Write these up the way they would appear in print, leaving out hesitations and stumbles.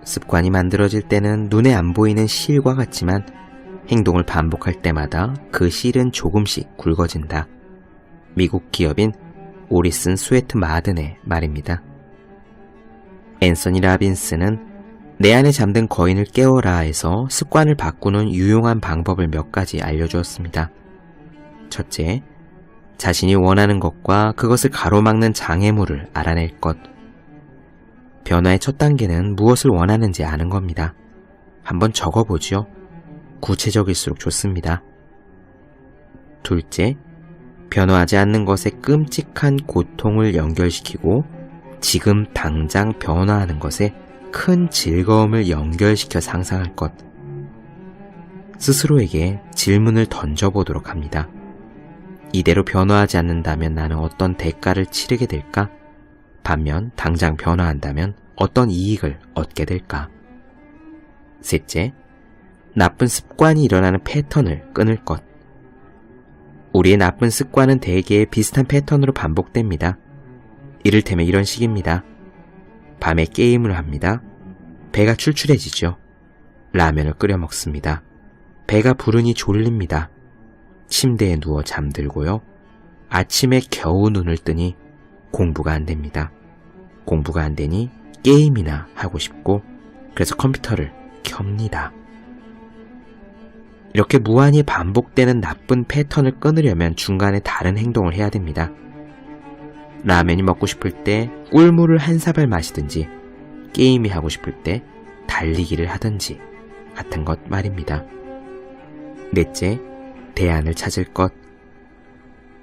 습관이 만들어질 때는 눈에 안 보이는 실과 같지만 행동을 반복할 때마다 그 실은 조금씩 굵어진다. 미국 기업인 오리슨 스웨트 마든의 말입니다. 앤서니 라빈스는 내 안에 잠든 거인을 깨워라 해서 습관을 바꾸는 유용한 방법을 몇 가지 알려주었습니다. 첫째, 자신이 원하는 것과 그것을 가로막는 장애물을 알아낼 것. 변화의 첫 단계는 무엇을 원하는지 아는 겁니다. 한번 적어보죠. 구체적일수록 좋습니다. 둘째, 변화하지 않는 것에 끔찍한 고통을 연결시키고 지금 당장 변화하는 것에 큰 즐거움을 연결시켜 상상할 것. 스스로에게 질문을 던져보도록 합니다. 이대로 변화하지 않는다면 나는 어떤 대가를 치르게 될까? 반면 당장 변화한다면 어떤 이익을 얻게 될까? 셋째, 나쁜 습관이 일어나는 패턴을 끊을 것. 우리의 나쁜 습관은 대개 비슷한 패턴으로 반복됩니다. 이를테면 이런 식입니다. 밤에 게임을 합니다. 배가 출출해지죠. 라면을 끓여 먹습니다. 배가 부르니 졸립니다. 침대에 누워 잠들고요. 아침에 겨우 눈을 뜨니 공부가 안 됩니다. 공부가 안 되니 게임이나 하고 싶고 그래서 컴퓨터를 켭니다. 이렇게 무한히 반복되는 나쁜 패턴을 끊으려면 중간에 다른 행동을 해야 됩니다. 라면이 먹고 싶을 때 꿀물을 한 사발 마시든지 게임이 하고 싶을 때 달리기를 하든지 같은 것 말입니다. 넷째, 대안을 찾을 것.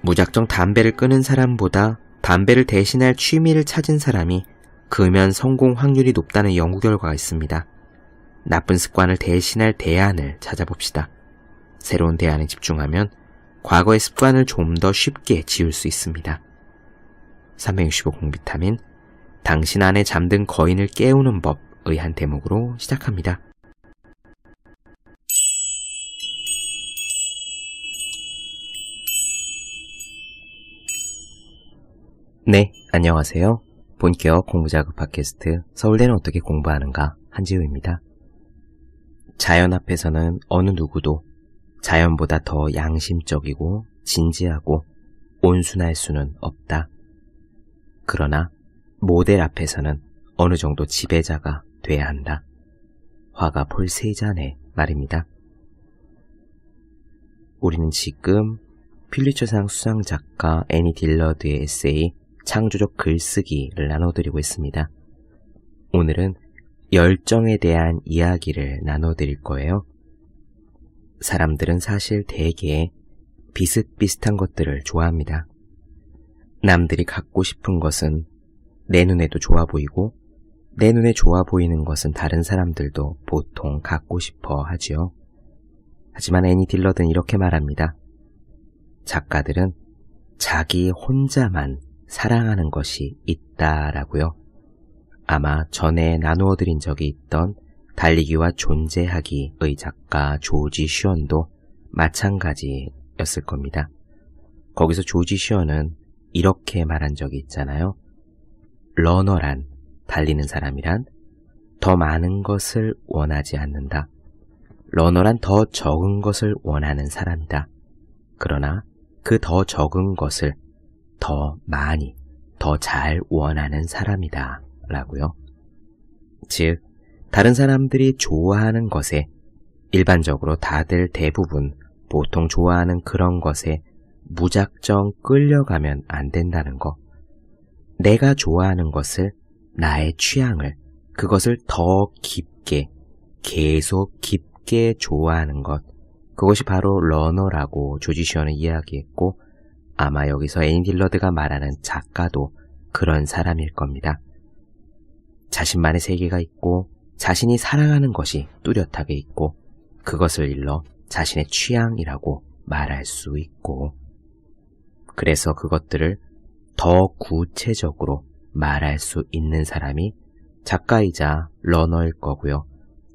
무작정 담배를 끊은 사람보다 담배를 대신할 취미를 찾은 사람이 금연 성공 확률이 높다는 연구 결과가 있습니다. 나쁜 습관을 대신할 대안을 찾아봅시다. 새로운 대안에 집중하면 과거의 습관을 좀 더 쉽게 지울 수 있습니다. 365 공비타민, 당신 안에 잠든 거인을 깨우는 법의 한 대목으로 시작합니다. 네, 안녕하세요. 본격 공부자극 팟캐스트 서울대는 어떻게 공부하는가 한지우입니다. 자연 앞에서는 어느 누구도 자연보다 더 양심적이고 진지하고 온순할 수는 없다. 그러나 모델 앞에서는 어느 정도 지배자가 돼야 한다. 화가 폴세이잔의 말입니다. 우리는 지금 퓰리처상 수상작가 애니 딜러드의 에세이 창조적 글쓰기를 나눠드리고 있습니다. 오늘은 열정에 대한 이야기를 나눠드릴 거예요. 사람들은 사실 대개 비슷비슷한 것들을 좋아합니다. 남들이 갖고 싶은 것은 내 눈에도 좋아 보이고 내 눈에 좋아 보이는 것은 다른 사람들도 보통 갖고 싶어 하지요. 하지만 애니 딜러드는 이렇게 말합니다. 작가들은 자기 혼자만 사랑하는 것이 있다라고요. 아마 전에 나누어드린 적이 있던 달리기와 존재하기의 작가 조지 슈언도 마찬가지였을 겁니다. 거기서 조지 슈언은 이렇게 말한 적이 있잖아요. 러너란, 달리는 사람이란 더 많은 것을 원하지 않는다. 러너란 더 적은 것을 원하는 사람이다. 그러나 그 더 적은 것을 더 많이, 더 잘 원하는 사람이다 라고요. 즉, 다른 사람들이 좋아하는 것에 일반적으로 다들 대부분 보통 좋아하는 그런 것에 무작정 끌려가면 안 된다는 거. 내가 좋아하는 것을, 나의 취향을, 그것을 더 깊게, 계속 깊게 좋아하는 것. 그것이 바로 러너라고 조지 슈언은 이야기했고 아마 여기서 애니 딜러드가 말하는 작가도 그런 사람일 겁니다. 자신만의 세계가 있고 자신이 사랑하는 것이 뚜렷하게 있고 그것을 일러 자신의 취향이라고 말할 수 있고 그래서 그것들을 더 구체적으로 말할 수 있는 사람이 작가이자 러너일 거고요.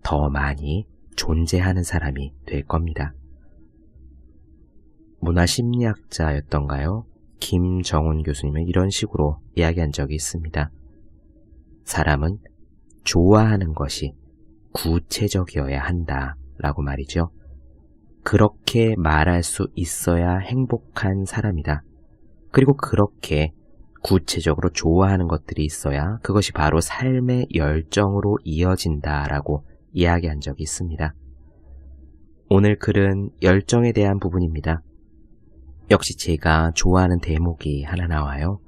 더 많이 존재하는 사람이 될 겁니다. 문화심리학자였던가요? 김정훈 교수님은 이런 식으로 이야기한 적이 있습니다. 사람은 좋아하는 것이 구체적이어야 한다라고 말이죠. 그렇게 말할 수 있어야 행복한 사람이다. 그리고 그렇게 구체적으로 좋아하는 것들이 있어야 그것이 바로 삶의 열정으로 이어진다라고 이야기한 적이 있습니다. 오늘 글은 열정에 대한 부분입니다. 역시 제가 좋아하는 대목이 하나 나와요.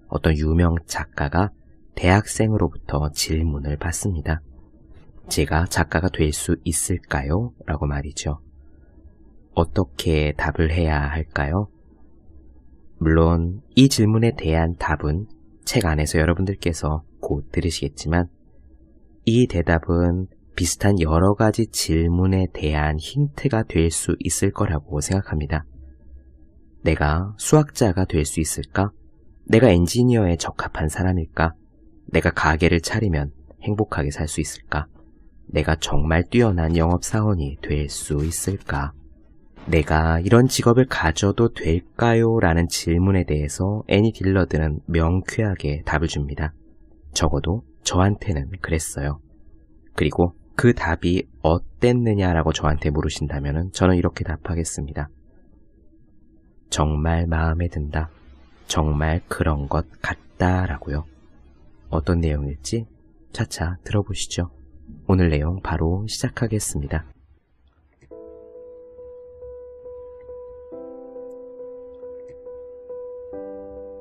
어떤 유명 작가가 대학생으로부터 질문을 받습니다. 제가 작가가 될 수 있을까요? 라고 말이죠. 어떻게 답을 해야 할까요? 물론 이 질문에 대한 답은 책 안에서 여러분들께서 곧 들으시겠지만 이 대답은 비슷한 여러 가지 질문에 대한 힌트가 될 수 있을 거라고 생각합니다. 내가 수학자가 될 수 있을까? 내가 엔지니어에 적합한 사람일까? 내가 가게를 차리면 행복하게 살 수 있을까? 내가 정말 뛰어난 영업사원이 될 수 있을까? 내가 이런 직업을 가져도 될까요? 라는 질문에 대해서 애니 딜러드는 명쾌하게 답을 줍니다. 적어도 저한테는 그랬어요. 그리고 그 답이 어땠느냐라고 저한테 물으신다면 저는 이렇게 답하겠습니다. 정말 마음에 든다. 정말 그런 것 같다라고요. 어떤 내용일지 차차 들어보시죠. 오늘 내용 바로 시작하겠습니다.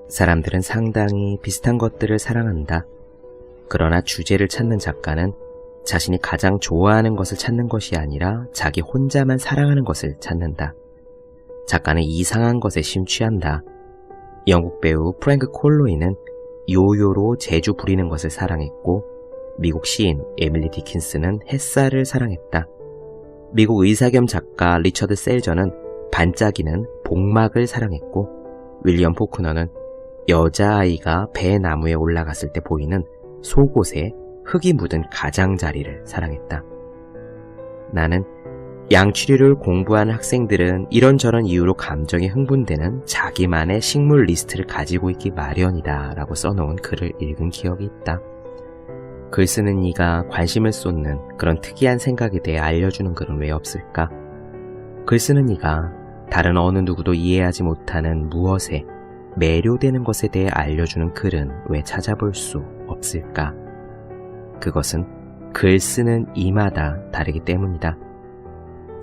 사람들은 상당히 비슷한 것들을 사랑한다. 그러나 주제를 찾는 작가는 자신이 가장 좋아하는 것을 찾는 것이 아니라 자기 혼자만 사랑하는 것을 찾는다. 작가는 이상한 것에 심취한다. 영국 배우 프랭크 콜로이는 요요로 재주 부리는 것을 사랑했고 미국 시인 에밀리 디킨스는 햇살을 사랑했다. 미국 의사 겸 작가 리처드 셀저는 반짝이는 복막을 사랑했고 윌리엄 포크너는 여자아이가 배나무에 올라갔을 때 보이는 속옷에 흙이 묻은 가장자리를 사랑했다. 나는 양취류를 공부하는 학생들은 이런저런 이유로 감정이 흥분되는 자기만의 식물 리스트를 가지고 있기 마련이다 라고 써놓은 글을 읽은 기억이 있다. 글 쓰는 이가 관심을 쏟는 그런 특이한 생각에 대해 알려주는 글은 왜 없을까? 글 쓰는 이가 다른 어느 누구도 이해하지 못하는 무엇에 매료되는 것에 대해 알려주는 글은 왜 찾아볼 수 없을까? 그것은 글 쓰는 이마다 다르기 때문이다.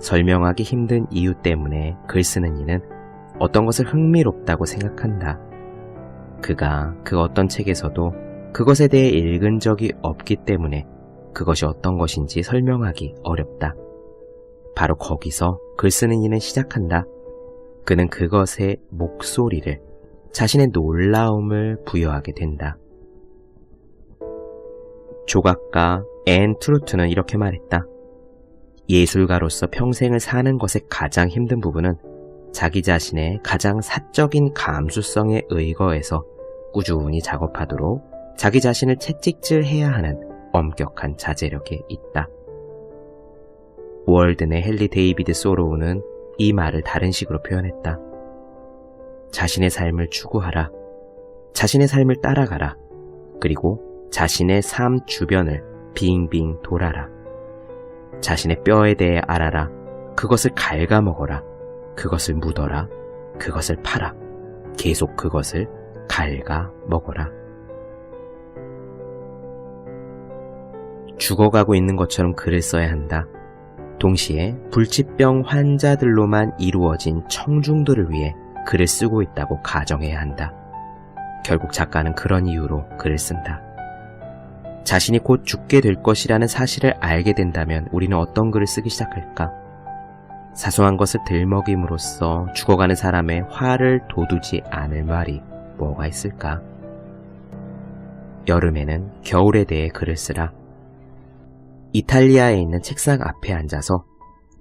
설명하기 힘든 이유 때문에 글 쓰는 이는 어떤 것을 흥미롭다고 생각한다. 그가 그 어떤 책에서도 그것에 대해 읽은 적이 없기 때문에 그것이 어떤 것인지 설명하기 어렵다. 바로 거기서 글 쓰는 이는 시작한다. 그는 그것의 목소리를, 자신의 놀라움을 부여하게 된다. 조각가 앤 트루트는 이렇게 말했다. 예술가로서 평생을 사는 것의 가장 힘든 부분은 자기 자신의 가장 사적인 감수성에 의거해서 꾸준히 작업하도록 자기 자신을 채찍질해야 하는 엄격한 자제력에 있다. 월든의 헨리 데이비드 소로우는 이 말을 다른 식으로 표현했다. 자신의 삶을 추구하라. 자신의 삶을 따라가라. 그리고 자신의 삶 주변을 빙빙 돌아라. 자신의 뼈에 대해 알아라. 그것을 갉아먹어라. 그것을 묻어라. 그것을 팔아. 계속 그것을 갉아먹어라. 죽어가고 있는 것처럼 글을 써야 한다. 동시에 불치병 환자들로만 이루어진 청중들을 위해 글을 쓰고 있다고 가정해야 한다. 결국 작가는 그런 이유로 글을 쓴다. 자신이 곧 죽게 될 것이라는 사실을 알게 된다면 우리는 어떤 글을 쓰기 시작할까? 사소한 것을 들먹임으로써 죽어가는 사람의 화를 돋우지 않을 말이 뭐가 있을까? 여름에는 겨울에 대해 글을 쓰라. 이탈리아에 있는 책상 앞에 앉아서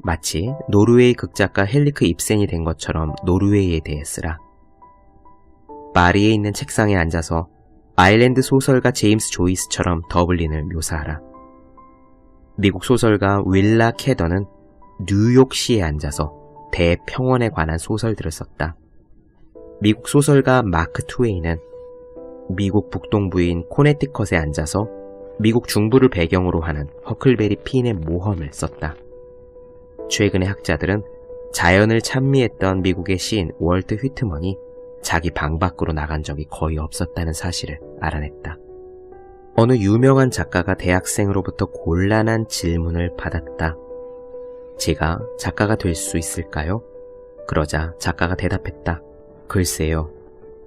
마치 노르웨이 극작가 헨리크 입센이 된 것처럼 노르웨이에 대해 쓰라. 파리에 있는 책상에 앉아서 아일랜드 소설가 제임스 조이스처럼 더블린을 묘사하라. 미국 소설가 윌라 캐더는 뉴욕시에 앉아서 대평원에 관한 소설들을 썼다. 미국 소설가 마크 트웨인은 미국 북동부인 코네티컷에 앉아서 미국 중부를 배경으로 하는 허클베리 핀의 모험을 썼다. 최근의 학자들은 자연을 찬미했던 미국의 시인 월트 휘트먼이 자기 방 밖으로 나간 적이 거의 없었다는 사실을 알아냈다. 어느 유명한 작가가 대학생으로부터 곤란한 질문을 받았다. 제가 작가가 될 수 있을까요? 그러자 작가가 대답했다. 글쎄요,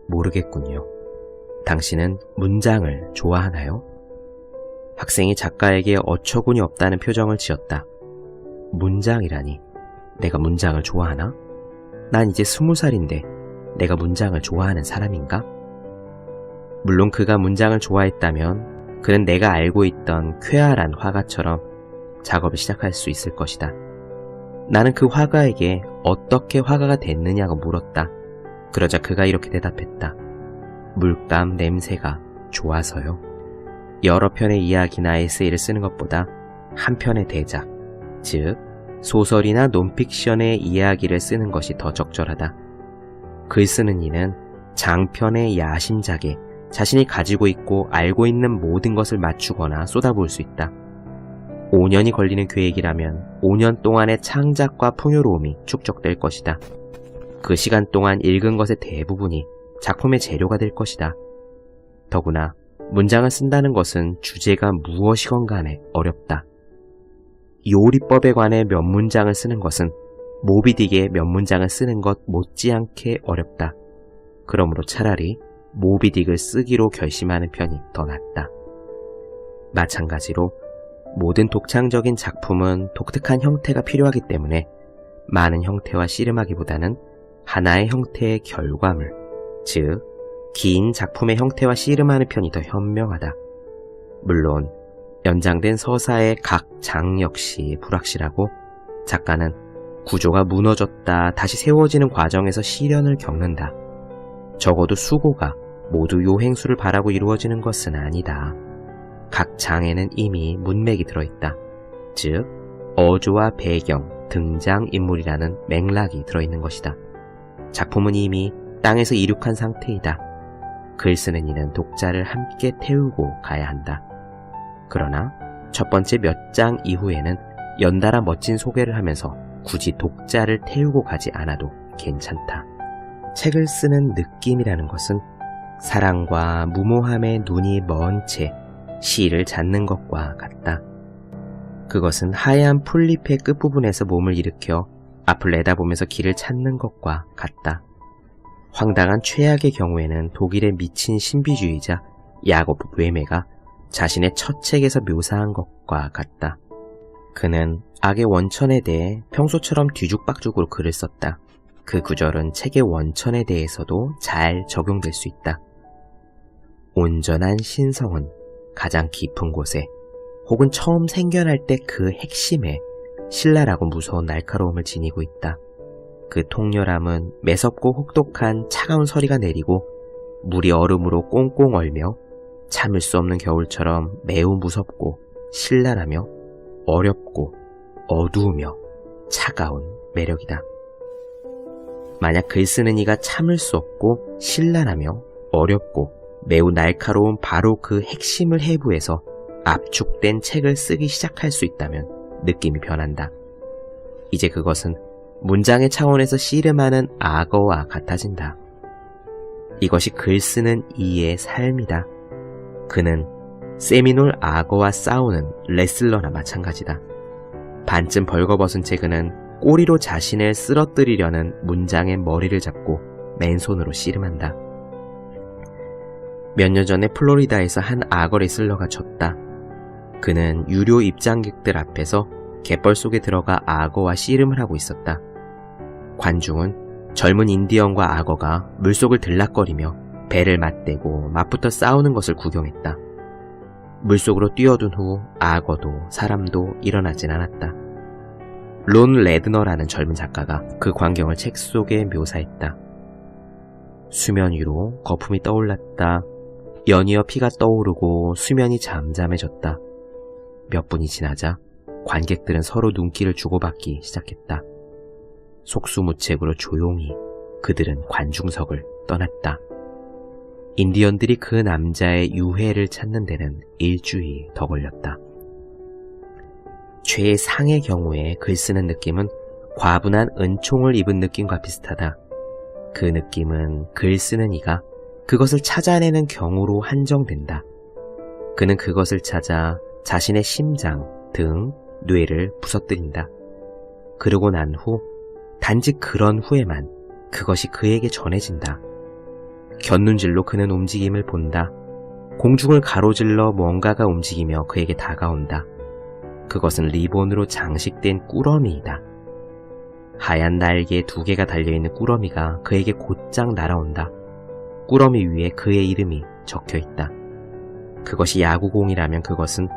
모르겠군요. 당신은 문장을 좋아하나요? 학생이 작가에게 어처구니 없다는 표정을 지었다. 문장이라니, 내가 문장을 좋아하나? 난 이제 20살인데 내가 문장을 좋아하는 사람인가? 물론 그가 문장을 좋아했다면 그는 내가 알고 있던 쾌활한 화가처럼 작업을 시작할 수 있을 것이다. 나는 그 화가에게 어떻게 화가가 됐느냐고 물었다. 그러자 그가 이렇게 대답했다. 물감 냄새가 좋아서요. 여러 편의 이야기나 에세이를 쓰는 것보다 한 편의 대작, 즉 소설이나 논픽션의 이야기를 쓰는 것이 더 적절하다. 글 쓰는 이는 장편의 야심작에 자신이 가지고 있고 알고 있는 모든 것을 맞추거나 쏟아부을 수 있다. 5년이 걸리는 계획이라면 5년 동안의 창작과 풍요로움이 축적될 것이다. 그 시간 동안 읽은 것의 대부분이 작품의 재료가 될 것이다. 더구나 문장을 쓴다는 것은 주제가 무엇이건 간에 어렵다. 요리법에 관해 몇 문장을 쓰는 것은 모비딕의 몇 문장을 쓰는 것 못지않게 어렵다. 그러므로 차라리 모비딕을 쓰기로 결심하는 편이 더 낫다. 마찬가지로 모든 독창적인 작품은 독특한 형태가 필요하기 때문에 많은 형태와 씨름하기보다는 하나의 형태의 결과물, 즉 긴 작품의 형태와 씨름하는 편이 더 현명하다. 물론 연장된 서사의 각 장 역시 불확실하고 작가는 구조가 무너졌다 다시 세워지는 과정에서 시련을 겪는다. 적어도 수고가 모두 요행수를 바라고 이루어지는 것은 아니다. 각 장에는 이미 문맥이 들어있다. 즉 어조와 배경, 등장인물이라는 맥락이 들어있는 것이다. 작품은 이미 땅에서 이륙한 상태이다. 글 쓰는 이는 독자를 함께 태우고 가야 한다. 그러나 첫 번째 몇 장 이후에는 연달아 멋진 소개를 하면서 굳이 독자를 태우고 가지 않아도 괜찮다. 책을 쓰는 느낌이라는 것은 사랑과 무모함에 눈이 먼 채 시를 찾는 것과 같다. 그것은 하얀 풀잎의 끝부분에서 몸을 일으켜 앞을 내다보면서 길을 찾는 것과 같다. 황당한 최악의 경우에는 독일의 미친 신비주의자 야곱 웨메가 자신의 첫 책에서 묘사한 것과 같다. 그는 악의 원천에 대해 평소처럼 뒤죽박죽으로 글을 썼다. 그 구절은 책의 원천에 대해서도 잘 적용될 수 있다. 온전한 신성은 가장 깊은 곳에 혹은 처음 생겨날 때 그 핵심에 신랄하고 무서운 날카로움을 지니고 있다. 그 통렬함은 매섭고 혹독한 차가운 서리가 내리고 물이 얼음으로 꽁꽁 얼며 참을 수 없는 겨울처럼 매우 무섭고 신랄하며 어렵고 어두우며 차가운 매력이다. 만약 글 쓰는 이가 참을 수 없고 신랄하며 어렵고 매우 날카로운 바로 그 핵심을 해부해서 압축된 책을 쓰기 시작할 수 있다면 느낌이 변한다. 이제 그것은 문장의 차원에서 씨름하는 악어와 같아진다. 이것이 글 쓰는 이의 삶이다. 그는 세미놀 악어와 싸우는 레슬러나 마찬가지다. 반쯤 벌거벗은 채 그는 꼬리로 자신을 쓰러뜨리려는 문장의 머리를 잡고 맨손으로 씨름한다. 몇 년 전에 플로리다에서 한 악어 레슬러가 졌다. 그는 유료 입장객들 앞에서 갯벌 속에 들어가 악어와 씨름을 하고 있었다. 관중은 젊은 인디언과 악어가 물속을 들락거리며 배를 맞대고 맞붙어 싸우는 것을 구경했다. 물속으로 뛰어든 후 악어도 사람도 일어나진 않았다. 론 레드너라는 젊은 작가가 그 광경을 책 속에 묘사했다. 수면 위로 거품이 떠올랐다. 연이어 피가 떠오르고 수면이 잠잠해졌다. 몇 분이 지나자 관객들은 서로 눈길을 주고받기 시작했다. 속수무책으로 조용히 그들은 관중석을 떠났다. 인디언들이 그 남자의 유해를 찾는 데는 일주일 더 걸렸다. 최상의 경우에 글 쓰는 느낌은 과분한 은총을 입은 느낌과 비슷하다. 그 느낌은 글 쓰는 이가 그것을 찾아내는 경우로 한정된다. 그는 그것을 찾아 자신의 심장, 등, 뇌를 부서뜨린다. 그러고 난 후, 단지 그런 후에만 그것이 그에게 전해진다. 곁눈질로 그는 움직임을 본다. 공중을 가로질러 뭔가가 움직이며 그에게 다가온다. 그것은 리본으로 장식된 꾸러미이다. 하얀 날개 2개가 달려있는 꾸러미가 그에게 곧장 날아온다. 꾸러미 위에 그의 이름이 적혀있다. 그것이 야구공이라면 그것은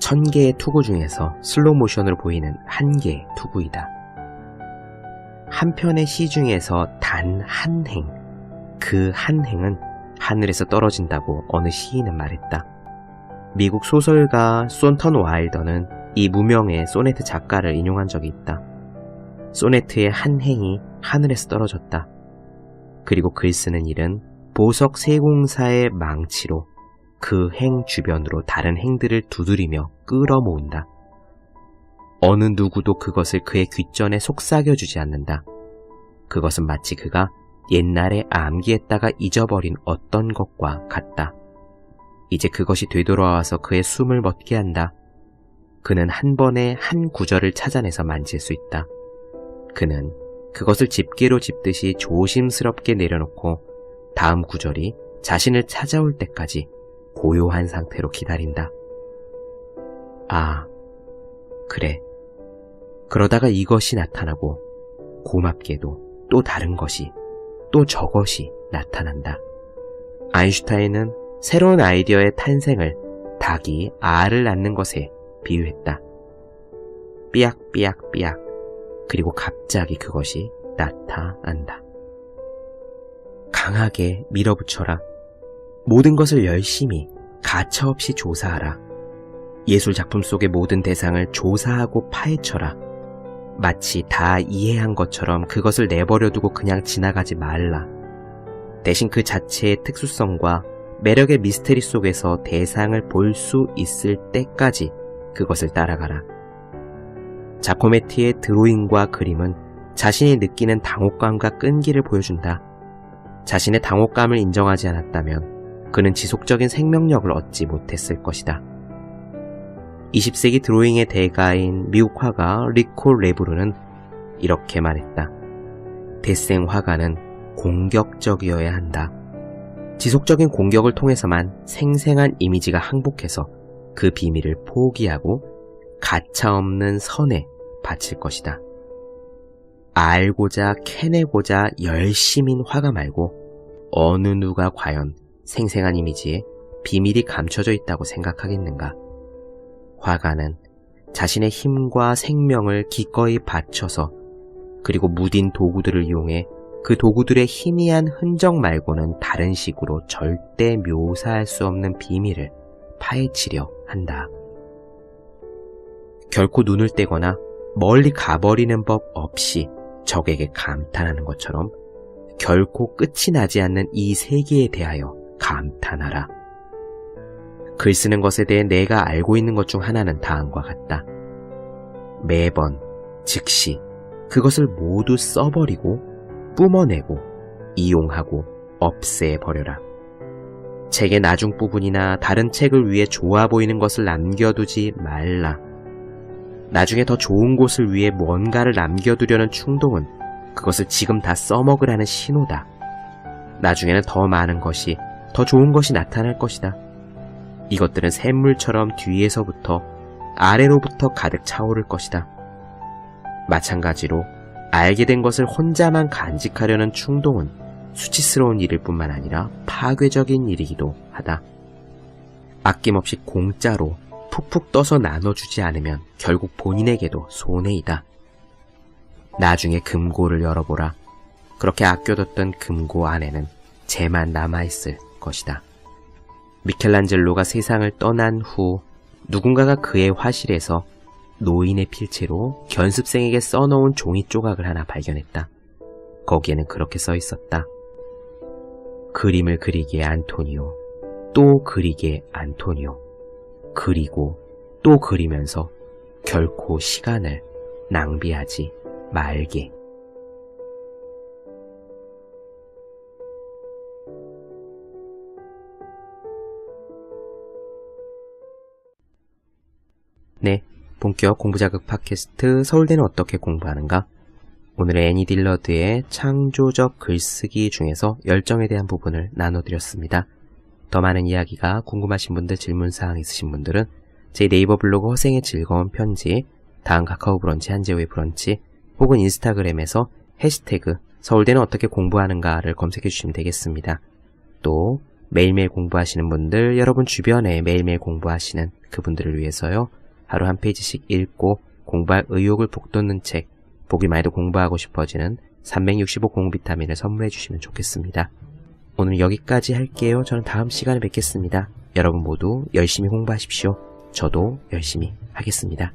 1000개의 투구 중에서 슬로모션으로 보이는 1개의 투구이다. 한 편의 시 중에서 단 한 행, 그 한 행은 하늘에서 떨어진다고 어느 시인은 말했다. 미국 소설가 손턴 와일더는 이 무명의 소네트 작가를 인용한 적이 있다. 소네트의 한 행이 하늘에서 떨어졌다. 그리고 글 쓰는 일은 보석 세공사의 망치로 그 행 주변으로 다른 행들을 두드리며 끌어모은다. 어느 누구도 그것을 그의 귓전에 속삭여주지 않는다. 그것은 마치 그가 옛날에 암기했다가 잊어버린 어떤 것과 같다. 이제 그것이 되돌아와서 그의 숨을 멎게 한다. 그는 한 번에 한 구절을 찾아내서 만질 수 있다. 그는 그것을 집게로 짚듯이 조심스럽게 내려놓고 다음 구절이 자신을 찾아올 때까지 고요한 상태로 기다린다. 아, 그래. 그러다가 이것이 나타나고 고맙게도 또 다른 것이, 또 저것이 나타난다. 아인슈타인은 새로운 아이디어의 탄생을 닭이 알을 낳는 것에 비유했다. 삐약삐약삐약. 그리고 갑자기 그것이 나타난다. 강하게 밀어붙여라. 모든 것을 열심히 가차없이 조사하라. 예술작품 속의 모든 대상을 조사하고 파헤쳐라. 마치 다 이해한 것처럼 그것을 내버려두고 그냥 지나가지 말라. 대신 그 자체의 특수성과 매력의 미스테리 속에서 대상을 볼 수 있을 때까지 그것을 따라가라. 자코메티의 드로잉과 그림은 자신이 느끼는 당혹감과 끈기를 보여준다. 자신의 당혹감을 인정하지 않았다면 그는 지속적인 생명력을 얻지 못했을 것이다. 20세기 드로잉의 대가인 미국 화가 리코 레브르는 이렇게 말했다. 대생 화가는 공격적이어야 한다. 지속적인 공격을 통해서만 생생한 이미지가 항복해서 그 비밀을 포기하고 가차없는 선에 바칠 것이다. 알고자 캐내고자 열심인 화가 말고 어느 누가 과연 생생한 이미지에 비밀이 감춰져 있다고 생각하겠는가? 화가는 자신의 힘과 생명을 기꺼이 바쳐서 그리고 무딘 도구들을 이용해 그 도구들의 희미한 흔적 말고는 다른 식으로 절대 묘사할 수 없는 비밀을 파헤치려 한다. 결코 눈을 떼거나 멀리 가버리는 법 없이 적에게 감탄하는 것처럼 결코 끝이 나지 않는 이 세계에 대하여 감탄하라. 글 쓰는 것에 대해 내가 알고 있는 것 중 하나는 다음과 같다. 매번, 즉시 그것을 모두 써버리고 뿜어내고 이용하고 없애버려라. 책의 나중 부분이나 다른 책을 위해 좋아 보이는 것을 남겨두지 말라. 나중에 더 좋은 곳을 위해 뭔가를 남겨두려는 충동은 그것을 지금 다 써먹으라는 신호다. 나중에는 더 많은 것이, 더 좋은 것이 나타날 것이다. 이것들은 샘물처럼 뒤에서부터 아래로부터 가득 차오를 것이다. 마찬가지로 알게 된 것을 혼자만 간직하려는 충동은 수치스러운 일일 뿐만 아니라 파괴적인 일이기도 하다. 아낌없이 공짜로 푹푹 떠서 나눠주지 않으면 결국 본인에게도 손해이다. 나중에 금고를 열어보라. 그렇게 아껴뒀던 금고 안에는 재만 남아있을 것이다. 미켈란젤로가 세상을 떠난 후 누군가가 그의 화실에서 노인의 필체로 견습생에게 써놓은 종이 조각을 하나 발견했다. 거기에는 그렇게 써 있었다. 그림을 그리기에 안토니오, 또 그리기에 안토니오, 그리고 또 그리면서 결코 시간을 낭비하지 말게. 네, 본격 공부자극 팟캐스트 서울대는 어떻게 공부하는가? 오늘은 애니 딜러드의 창조적 글쓰기 중에서 열정에 대한 부분을 나눠드렸습니다. 더 많은 이야기가 궁금하신 분들, 질문사항 있으신 분들은 제 네이버 블로그 허생의 즐거운 편지, 다음 카카오 브런치, 한재우의 브런치, 혹은 인스타그램에서 해시태그 서울대는 어떻게 공부하는가를 검색해 주시면 되겠습니다. 또 매일매일 공부하시는 분들, 여러분 주변에 매일매일 공부하시는 그분들을 위해서요, 하루 한 페이지씩 읽고 공부할 의욕을 북돋는 책, 보기만 해도 공부하고 싶어지는 365 공부 비타민을 선물해 주시면 좋겠습니다. 오늘 여기까지 할게요. 저는 다음 시간에 뵙겠습니다. 여러분 모두 열심히 공부하십시오. 저도 열심히 하겠습니다.